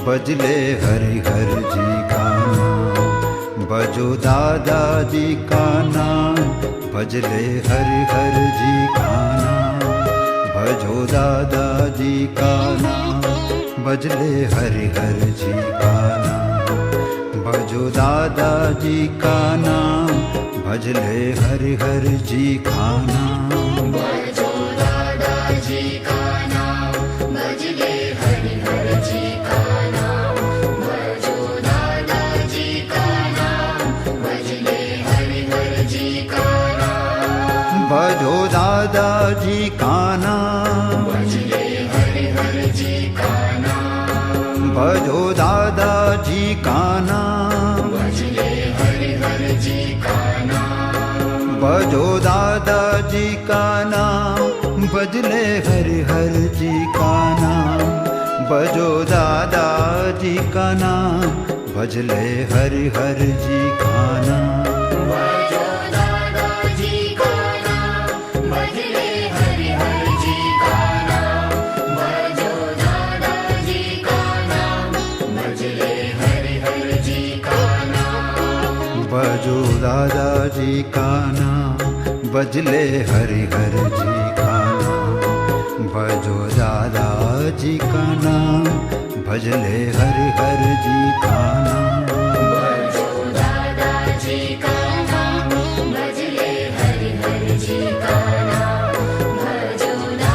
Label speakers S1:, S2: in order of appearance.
S1: भजले हरि हर जी का नाम, भजो दादाजी का नाम, भजले हरि हर जी का नाम, भजो दादाजी का नाम, भजले हरि हर जी का नाम, भजो दादाजी का नाम, भजले हरि हर जी का नाम,
S2: भजो दादाजी का नाम, भजले हरि हर जी का नाम, भजो दादाजी का नाम, भजले हरि हर जी का नाम,
S1: भजो दादाजी का नाम,
S2: भजले हरि हर जी का नाम,
S1: भजो दादाजी का नाम,
S2: भजले हरि हर जी का नाम,
S1: भजो दादाजी का नाम, भजले हरि हर जी का नाम, भजो दादाजी का नाम, भजले हरि हर जी का नाम,
S2: भजो दादाजी का नाम, भजले हरि हर जी का नाम, भजो दादाजी का नाम, भजले हरि हर जी का नाम,
S1: भजो दादाजी का नाम, भजले हरि हर जी का नाम, भजो दादाजी का नाम, भजले हरि हर जी का नाम,
S2: भजो दादाजी का नाम, भजले हरि हर जी का